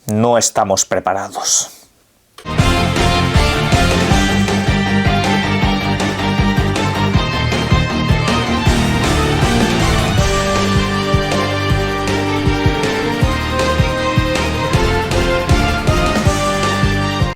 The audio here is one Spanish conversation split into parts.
no estamos preparados.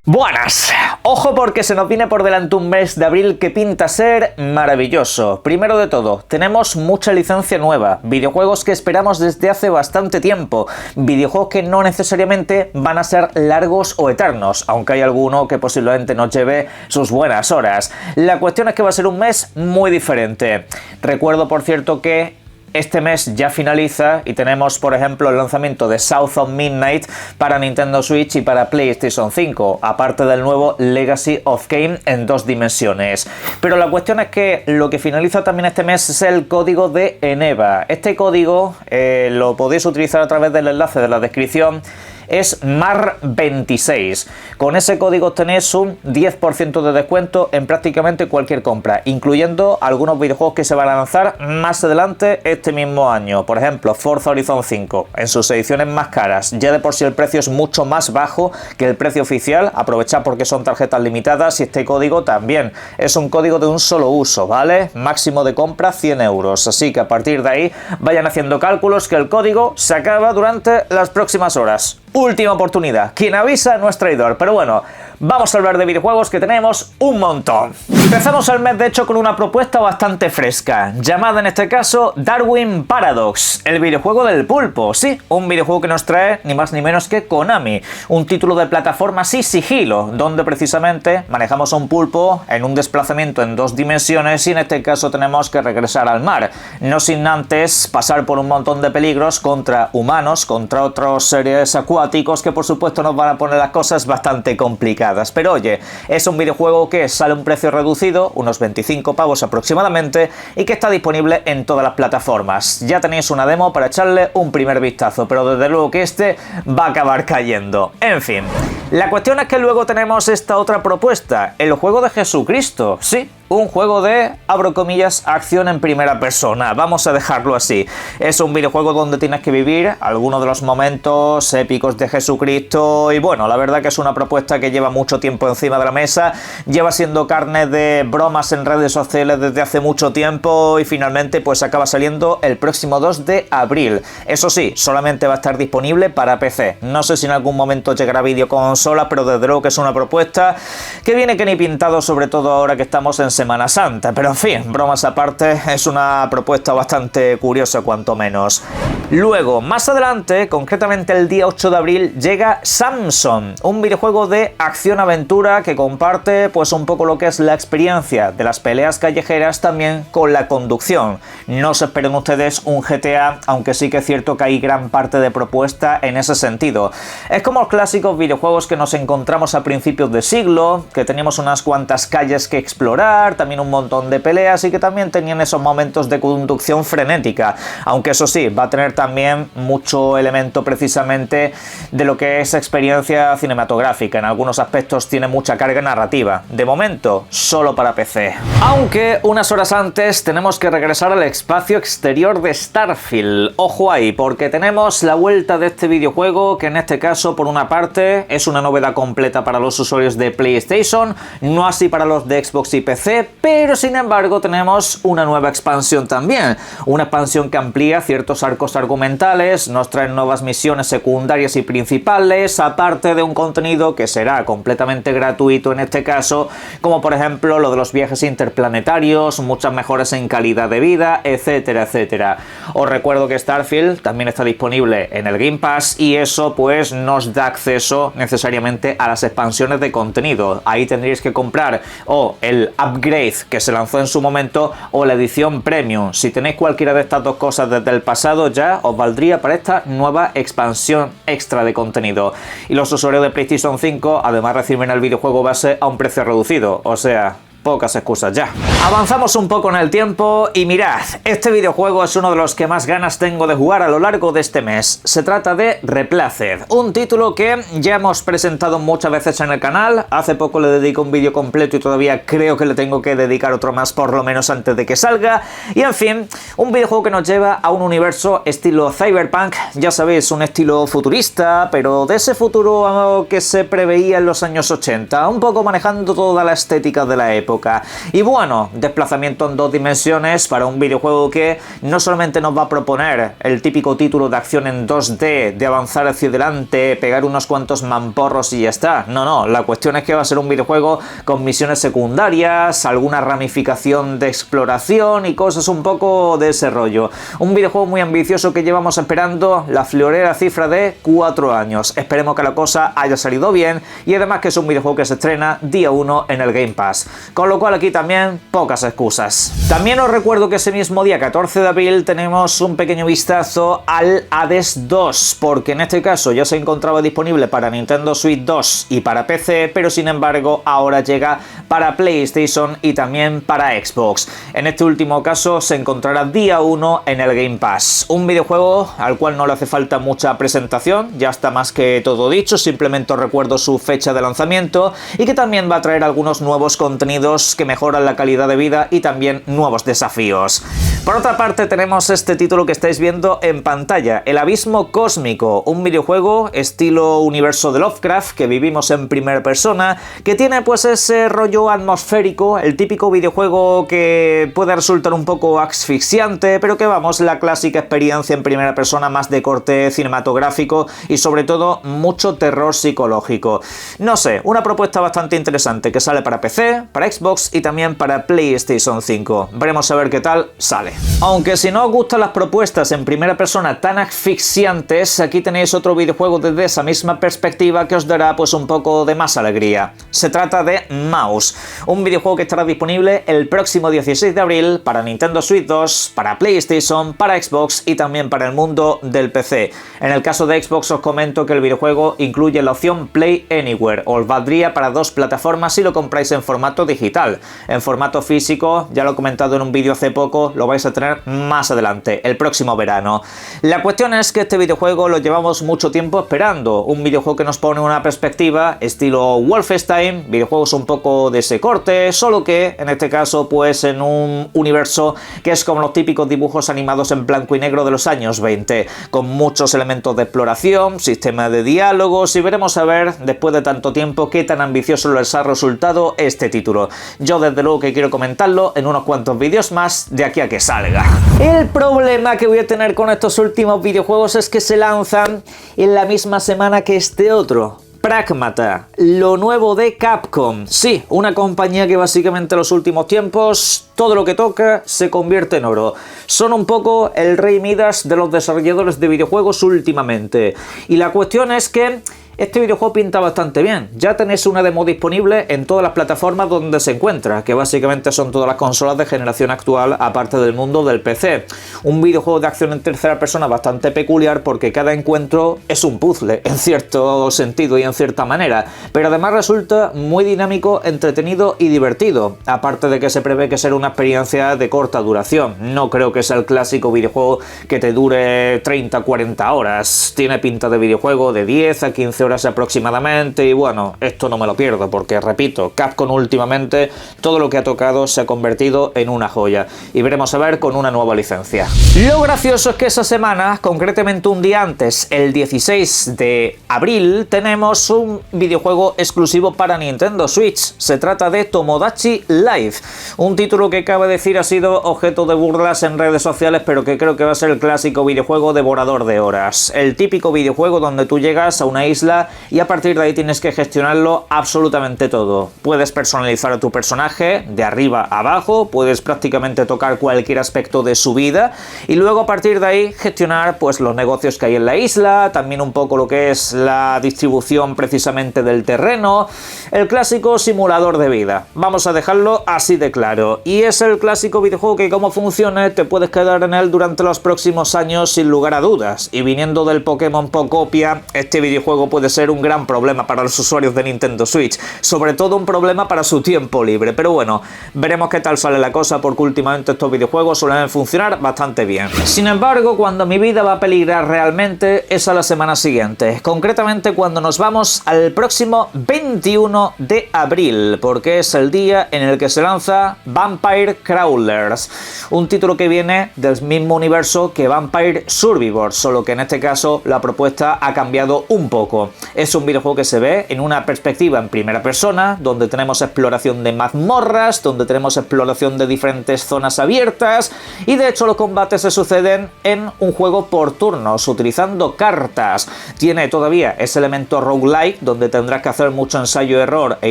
Buenas, ojo porque se nos viene por delante un mes de abril que pinta ser maravilloso. Primero de todo, tenemos mucha licencia nueva, videojuegos que esperamos desde hace bastante tiempo, videojuegos que no necesariamente van a ser largos o eternos, aunque hay alguno que posiblemente nos lleve sus buenas horas. La cuestión es que va a ser un mes muy diferente. Recuerdo, por cierto, que este mes ya finaliza y tenemos, por ejemplo, el lanzamiento de South of Midnight para Nintendo Switch y para PlayStation 5, aparte del nuevo Legacy of Kain en 2 dimensiones. Pero la cuestión es que lo que finaliza también este mes es el código de Eneba. Este código lo podéis utilizar a través del enlace de la descripción. Es MAR26. Con ese código tenéis un 10% de descuento en prácticamente cualquier compra, incluyendo algunos videojuegos que se van a lanzar más adelante este mismo año. Por ejemplo, Forza Horizon 5, en sus ediciones más caras. Ya de por sí el precio es mucho más bajo que el precio oficial. Aprovechad porque son tarjetas limitadas y este código también es un código de un solo uso, ¿vale? Máximo de compra 100 euros. Así que a partir de ahí vayan haciendo cálculos que el código se acaba durante las próximas horas. Última oportunidad, quien avisa no es traidor, pero bueno, vamos a hablar de videojuegos que tenemos un montón. Empezamos el mes de hecho con una propuesta bastante fresca, llamada en este caso Darwin Paradox, el videojuego del pulpo, sí, un videojuego que nos trae ni más ni menos que Konami, un título de plataformas y sigilo, donde precisamente manejamos a un pulpo en un desplazamiento en 2 dimensiones y en este caso tenemos que regresar al mar, no sin antes pasar por un montón de peligros contra humanos, contra otros seres acuáticos, que por supuesto nos van a poner las cosas bastante complicadas. Pero oye, es un videojuego que sale a un precio reducido, unos 25 pavos aproximadamente, y que está disponible en todas las plataformas. Ya tenéis una demo para echarle un primer vistazo, pero desde luego que este va a acabar cayendo. En fin, la cuestión es que luego tenemos esta otra propuesta, el juego de Jesucristo, sí. Un juego de, abro comillas, acción en primera persona, vamos a dejarlo así. Es un videojuego donde tienes que vivir algunos de los momentos épicos de Jesucristo y bueno, la verdad que es una propuesta que lleva mucho tiempo encima de la mesa, lleva siendo carne de bromas en redes sociales desde hace mucho tiempo y finalmente pues acaba saliendo el próximo 2 de abril. Eso sí, solamente va a estar disponible para PC. No sé si en algún momento llegará a videoconsola, pero desde luego que es una propuesta que viene que ni pintado, sobre todo ahora que estamos en Semana Santa, pero en fin, bromas aparte, es una propuesta bastante curiosa cuanto menos. Luego, más adelante, concretamente el día 8 de abril, llega Samson, un videojuego de acción-aventura que comparte pues un poco lo que es la experiencia de las peleas callejeras también con la conducción. No se esperen ustedes un GTA, aunque sí que es cierto que hay gran parte de propuesta en ese sentido. Es como los clásicos videojuegos que nos encontramos a principios de siglo, que teníamos unas cuantas calles que explorar, también un montón de peleas y que también tenían esos momentos de conducción frenética, aunque eso sí, va a tener también mucho elemento precisamente de lo que es experiencia cinematográfica, en algunos aspectos tiene mucha carga narrativa, de momento solo para PC. Aunque unas horas antes tenemos que regresar al espacio exterior de Starfield, ojo ahí, porque tenemos la vuelta de este videojuego que en este caso por una parte es una novedad completa para los usuarios de PlayStation, no así para los de Xbox y PC, pero sin embargo tenemos una nueva expansión también, una expansión que amplía ciertos arcos argumentales, nos trae nuevas misiones secundarias y principales, aparte de un contenido que será completamente gratuito en este caso, como por ejemplo lo de los viajes interplanetarios, muchas mejoras en calidad de vida, etcétera, etcétera. Os recuerdo que Starfield también está disponible en el Game Pass y eso pues nos da acceso necesariamente a las expansiones de contenido. Ahí tendréis que comprar o el upgrade que se lanzó en su momento o la edición premium. Si tenéis cualquiera de estas dos cosas desde el pasado ya os valdría para esta nueva expansión extra de contenido. Y los usuarios de PlayStation 5 además reciben el videojuego base a un precio reducido, o sea, pocas excusas ya. Avanzamos un poco en el tiempo y mirad, este videojuego es uno de los que más ganas tengo de jugar a lo largo de este mes. Se trata de Replaced, un título que ya hemos presentado muchas veces en el canal. Hace poco le dedico un vídeo completo y todavía creo que le tengo que dedicar otro más por lo menos antes de que salga. Y en fin, un videojuego que nos lleva a un universo estilo Cyberpunk, ya sabéis, un estilo futurista, pero de ese futuro que se preveía en los años 80, un poco manejando toda la estética de la época. Y bueno, desplazamiento en 2 dimensiones para un videojuego que no solamente nos va a proponer el típico título de acción en 2D, de avanzar hacia adelante, pegar unos cuantos mamporros y ya está. No, la cuestión es que va a ser un videojuego con misiones secundarias, alguna ramificación de exploración y cosas un poco de ese rollo. Un videojuego muy ambicioso que llevamos esperando la florera cifra de 4 años. Esperemos que la cosa haya salido bien y además que es un videojuego que se estrena día 1 en el Game Pass. Con lo cual aquí también pocas excusas. También os recuerdo que ese mismo día 14 de abril tenemos un pequeño vistazo al Hades 2, porque en este caso ya se encontraba disponible para Nintendo Switch 2 y para PC, pero sin embargo ahora llega para PlayStation y también para Xbox. En este último caso se encontrará día 1 en el Game Pass. Un videojuego al cual no le hace falta mucha presentación, ya está más que todo dicho, simplemente os recuerdo su fecha de lanzamiento y que también va a traer algunos nuevos contenidos que mejoran la calidad de vida y también nuevos desafíos. Por otra parte tenemos este título que estáis viendo en pantalla, El Abismo Cósmico, un videojuego estilo universo de Lovecraft que vivimos en primera persona, que tiene pues ese rollo atmosférico, el típico videojuego que puede resultar un poco asfixiante, pero que vamos, la clásica experiencia en primera persona más de corte cinematográfico y sobre todo mucho terror psicológico. No sé, una propuesta bastante interesante que sale para PC, para Xbox y también para PlayStation 5. Veremos a ver qué tal sale. Aunque si no os gustan las propuestas en primera persona tan asfixiantes, aquí tenéis otro videojuego desde esa misma perspectiva que os dará pues un poco de más alegría. Se trata de Maus, un videojuego que estará disponible el próximo 16 de abril para Nintendo Switch 2, para PlayStation, para Xbox y también para el mundo del PC. En el caso de Xbox os comento que el videojuego incluye la opción Play Anywhere, os valdría para 2 plataformas si lo compráis en formato digital. En formato físico, ya lo he comentado en un vídeo hace poco, lo vais a tener más adelante, el próximo verano. La cuestión es que este videojuego lo llevamos mucho tiempo esperando, un videojuego que nos pone una perspectiva estilo Wolfenstein, videojuegos un poco de ese corte, solo que en este caso pues en un universo que es como los típicos dibujos animados en blanco y negro de los años 20, con muchos elementos de exploración, sistema de diálogos y veremos a ver después de tanto tiempo qué tan ambicioso les ha resultado este título. Yo desde luego que quiero comentarlo en unos cuantos vídeos más de aquí a que salga. El problema que voy a tener con estos últimos videojuegos es que se lanzan en la misma semana que este otro. Pragmata, lo nuevo de Capcom. Sí, una compañía que básicamente en los últimos tiempos todo lo que toca se convierte en oro. Son un poco el rey Midas de los desarrolladores de videojuegos últimamente. Y la cuestión es que este videojuego pinta bastante bien. Ya tenéis una demo disponible en todas las plataformas donde se encuentra, que básicamente son todas las consolas de generación actual, aparte del mundo del PC. Un videojuego de acción en tercera persona bastante peculiar porque cada encuentro es un puzzle, en cierto sentido y en cierta manera, pero además resulta muy dinámico, entretenido y divertido, aparte de que se prevé que será una experiencia de corta duración. No creo que sea el clásico videojuego que te dure 30-40 horas. Tiene pinta de videojuego de 10 a 15 horas aproximadamente y bueno, esto no me lo pierdo porque, repito, Capcom últimamente todo lo que ha tocado se ha convertido en una joya y veremos a ver con una nueva licencia. Lo gracioso es que esa semana, concretamente un día antes, el 16 de abril, tenemos un videojuego exclusivo para Nintendo Switch. Se trata de Tomodachi Life, un título que cabe decir ha sido objeto de burlas en redes sociales, pero que creo que va a ser el clásico videojuego devorador de horas. El típico videojuego donde tú llegas a una isla y a partir de ahí tienes que gestionarlo absolutamente todo. Puedes personalizar a tu personaje de arriba a abajo, puedes prácticamente tocar cualquier aspecto de su vida y luego a partir de ahí gestionar pues los negocios que hay en la isla, también un poco lo que es la distribución precisamente del terreno, el clásico simulador de vida. Vamos a dejarlo así de claro. Y es el clásico videojuego que como funcione te puedes quedar en él durante los próximos años sin lugar a dudas. Y viniendo del Pokémon Pocopia, este videojuego puede puede ser un gran problema para los usuarios de Nintendo Switch, sobre todo un problema para su tiempo libre, pero bueno, veremos qué tal sale la cosa porque últimamente estos videojuegos suelen funcionar bastante bien. Sin embargo, cuando mi vida va a peligrar realmente es a la semana siguiente, concretamente cuando nos vamos al próximo 21 de abril, porque es el día en el que se lanza Vampire Crawlers, un título que viene del mismo universo que Vampire Survivors, solo que en este caso la propuesta ha cambiado un poco. Es un videojuego que se ve en una perspectiva en primera persona, donde tenemos exploración de mazmorras, donde tenemos exploración de diferentes zonas abiertas, y de hecho los combates se suceden en un juego por turnos, utilizando cartas. Tiene todavía ese elemento roguelike, donde tendrás que hacer mucho ensayo-error e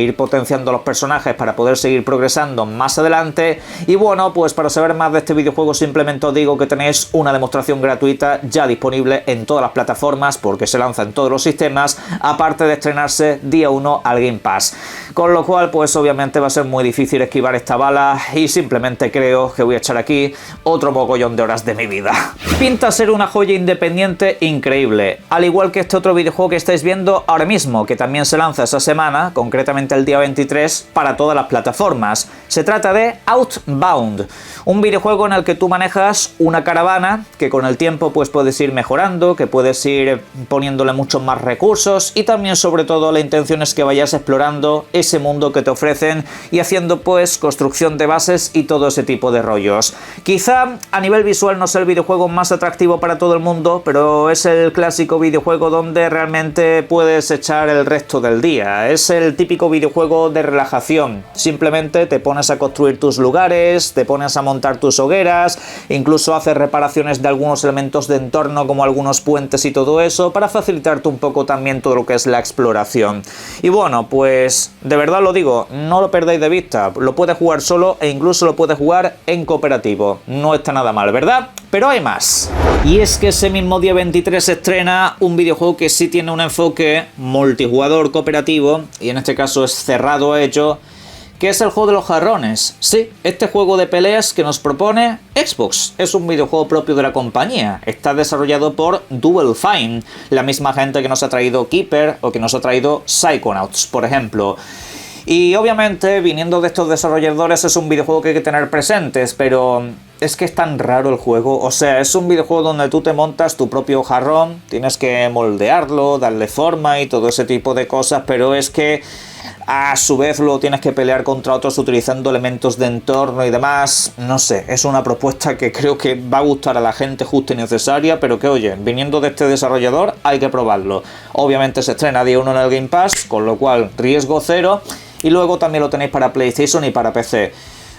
ir potenciando los personajes para poder seguir progresando más adelante. Y bueno, pues para saber más de este videojuego simplemente os digo que tenéis una demostración gratuita ya disponible en todas las plataformas, porque se lanza en todos los sistemas, aparte de estrenarse día 1 al Game Pass. Con lo cual, pues obviamente va a ser muy difícil esquivar esta bala y simplemente creo que voy a echar aquí otro mogollón de horas de mi vida. Pinta ser una joya independiente increíble, al igual que este otro videojuego que estáis viendo ahora mismo, que también se lanza esa semana, concretamente el día 23, para todas las plataformas. Se trata de Outbound, un videojuego en el que tú manejas una caravana que con el tiempo pues puedes ir mejorando, que puedes ir poniéndole muchos más recursos, y también sobre todo la intención es que vayas explorando ese mundo que te ofrecen y haciendo pues construcción de bases y todo ese tipo de rollos. Quizá a nivel visual no sea el videojuego más atractivo para todo el mundo, pero es el clásico videojuego donde realmente puedes echar el resto del día. Es el típico videojuego de relajación. Simplemente te pones a construir tus lugares, te pones a montar tus hogueras, incluso haces reparaciones de algunos elementos de entorno como algunos puentes y todo eso, para facilitarte un poco también todo lo que es la exploración. Y bueno, pues de verdad lo digo, no lo perdáis de vista, lo puedes jugar solo e incluso lo puedes jugar en cooperativo. No está nada mal, ¿verdad? Pero hay más. Y es que ese mismo día 23 se estrena un videojuego que sí tiene un enfoque multijugador cooperativo, y en este caso es cerrado a ello, que es el juego de los jarrones. Sí, este juego de peleas que nos propone Xbox. Es un videojuego propio de la compañía. Está desarrollado por Double Fine, la misma gente que nos ha traído Keeper o que nos ha traído Psychonauts, por ejemplo. Y obviamente, viniendo de estos desarrolladores, es un videojuego que hay que tener presentes, pero es que es tan raro el juego. O sea, es un videojuego donde tú te montas tu propio jarrón, tienes que moldearlo, darle forma y todo ese tipo de cosas, pero es que a su vez luego tienes que pelear contra otros utilizando elementos de entorno y demás. No sé, es una propuesta que creo que va a gustar a la gente justa y necesaria, pero que oye, viniendo de este desarrollador hay que probarlo. Obviamente se estrena día 1 en el Game Pass, con lo cual riesgo cero, y luego también lo tenéis para PlayStation y para PC.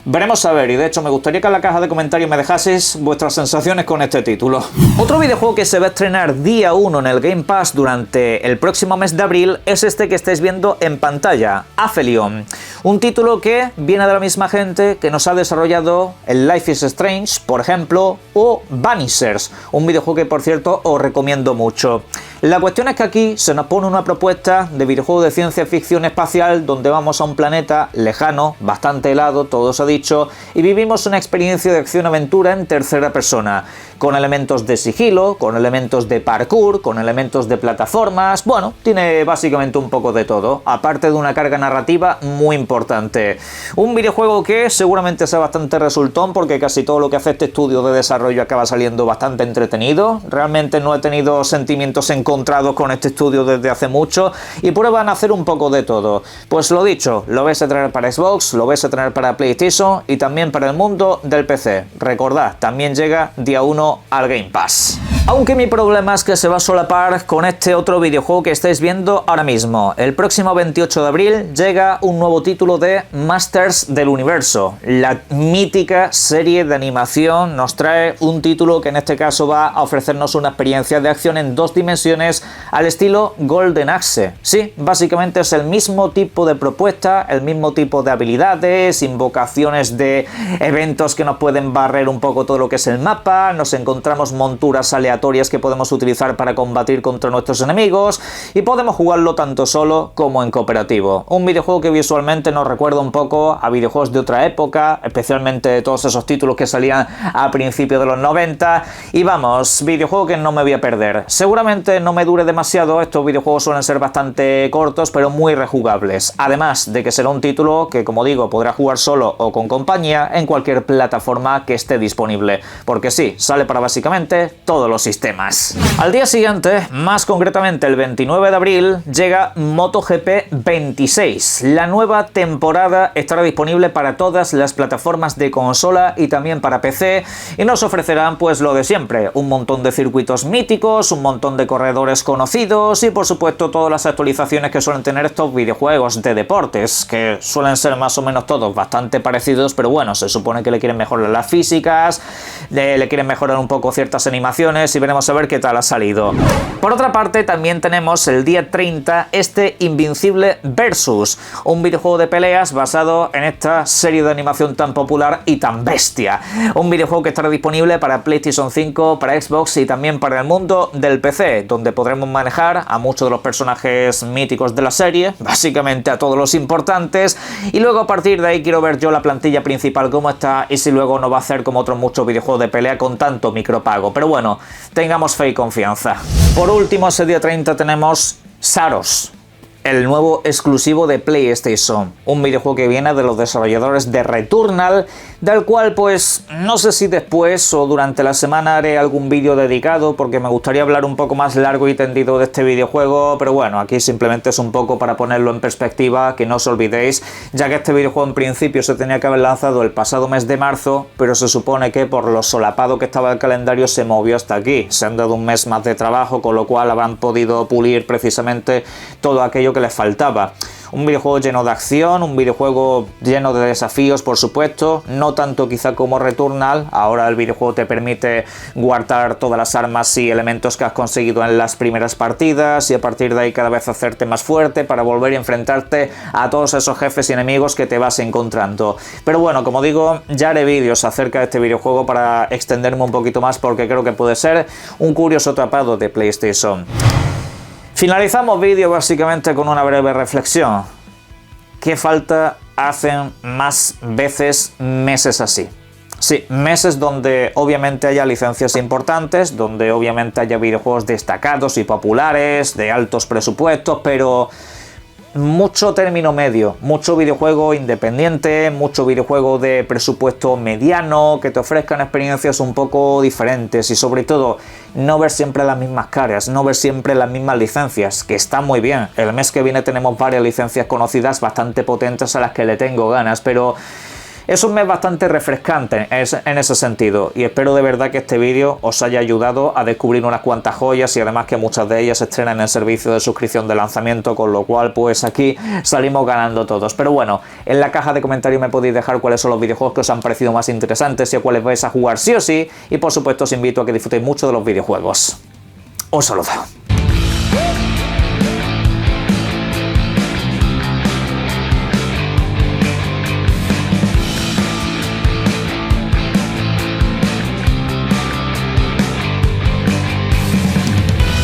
Veremos a ver, y de hecho me gustaría que en la caja de comentarios me dejaseis vuestras sensaciones con este título. Otro videojuego que se va a estrenar día 1 en el Game Pass durante el próximo mes de abril es este que estáis viendo en pantalla, Aphelion. Un título que viene de la misma gente que nos ha desarrollado el Life is Strange, por ejemplo, o Vanishers, un videojuego que por cierto os recomiendo mucho. La cuestión es que aquí se nos pone una propuesta de videojuego de ciencia ficción espacial donde vamos a un planeta lejano, bastante helado, todo se ha dicho, y vivimos una experiencia de acción-aventura en tercera persona, con elementos de sigilo, con elementos de parkour, con elementos de plataformas. Bueno, tiene básicamente un poco de todo, aparte de una carga narrativa muy importante. Un videojuego que seguramente sea bastante resultón, porque casi todo lo que hace este estudio de desarrollo acaba saliendo bastante entretenido. Realmente no he tenido sentimientos encontrados con este estudio desde hace mucho, y prueban a hacer un poco de todo. Pues lo dicho, lo vais a tener para Xbox, lo vais a tener para PlayStation y también para el mundo del PC. Recordad, también llega día 1 al Game Pass. Aunque mi problema es que se va a solapar con este otro videojuego que estáis viendo ahora mismo. El próximo 28 de abril llega un nuevo título de Masters del Universo. La mítica serie de animación nos trae un título que en este caso va a ofrecernos una experiencia de acción en 2 dimensiones al estilo Golden Axe. Sí, básicamente es el mismo tipo de propuesta, el mismo tipo de habilidades, invocaciones de eventos que nos pueden barrer un poco todo lo que es el mapa, nos encontramos monturas aleatorias aleatorias que podemos utilizar para combatir contra nuestros enemigos, y podemos jugarlo tanto solo como en cooperativo. Un videojuego que visualmente nos recuerda un poco a videojuegos de otra época, especialmente todos esos títulos que salían a principios de los 90, y vamos, videojuego que no me voy a perder. Seguramente no me dure demasiado, estos videojuegos suelen ser bastante cortos, pero muy rejugables, además de que será un título que, como digo, podrá jugar solo o con compañía en cualquier plataforma que esté disponible, porque sí, sale para básicamente todos los sistemas. Al día siguiente, más concretamente el 29 de abril, llega MotoGP 26. La nueva temporada estará disponible para todas las plataformas de consola y también para PC, y nos ofrecerán pues lo de siempre, un montón de circuitos míticos, un montón de corredores conocidos y por supuesto todas las actualizaciones que suelen tener estos videojuegos de deportes, que suelen ser más o menos todos bastante parecidos, pero bueno, se supone que le quieren mejorar las físicas, le quieren mejorar un poco ciertas animaciones y veremos a ver qué tal ha salido. Por otra parte, también tenemos el día 30 este Invincible Versus, un videojuego de peleas basado en esta serie de animación tan popular y tan bestia. Un videojuego que estará disponible para PlayStation 5, para Xbox y también para el mundo del PC, donde podremos manejar a muchos de los personajes míticos de la serie, básicamente a todos los importantes, y luego a partir de ahí quiero ver yo la plantilla principal cómo está y si luego no va a hacer como otros muchos videojuegos de pelea con tanto micropago, pero bueno, tengamos fe y confianza. Por último, ese día 30 tenemos Saros, el nuevo exclusivo de PlayStation, un videojuego que viene de los desarrolladores de Returnal, del cual pues no sé si después o durante la semana haré algún vídeo dedicado, porque me gustaría hablar un poco más largo y tendido de este videojuego, pero bueno, aquí simplemente es un poco para ponerlo en perspectiva, que no os olvidéis, ya que este videojuego en principio se tenía que haber lanzado el pasado mes de marzo, pero se supone que por lo solapado que estaba el calendario se movió hasta aquí, se han dado un mes más de trabajo, con lo cual habrán podido pulir precisamente todo aquello que les faltaba. Un videojuego lleno de acción, un videojuego lleno de desafíos, por supuesto, no tanto quizá como Returnal. Ahora el videojuego te permite guardar todas las armas y elementos que has conseguido en las primeras partidas y a partir de ahí cada vez hacerte más fuerte para volver a enfrentarte a todos esos jefes y enemigos que te vas encontrando. Pero bueno, como digo, ya haré vídeos acerca de este videojuego para extenderme un poquito más, porque creo que puede ser un curioso tapado de PlayStation. Finalizamos vídeo básicamente con una breve reflexión. ¿Qué falta hacen más veces meses así? Sí, meses donde obviamente haya licencias importantes, donde obviamente haya videojuegos destacados y populares, de altos presupuestos, pero mucho término medio, mucho videojuego independiente, mucho videojuego de presupuesto mediano, que te ofrezcan experiencias un poco diferentes y sobre todo no ver siempre las mismas caras, no ver siempre las mismas licencias, que está muy bien. El mes que viene tenemos varias licencias conocidas bastante potentes a las que le tengo ganas, pero es un mes bastante refrescante en ese sentido y espero de verdad que este vídeo os haya ayudado a descubrir unas cuantas joyas y además que muchas de ellas se estrenan en el servicio de suscripción de lanzamiento, con lo cual pues aquí salimos ganando todos. Pero bueno, en la caja de comentarios me podéis dejar cuáles son los videojuegos que os han parecido más interesantes y a cuáles vais a jugar sí o sí, y por supuesto os invito a que disfrutéis mucho de los videojuegos. Un saludo.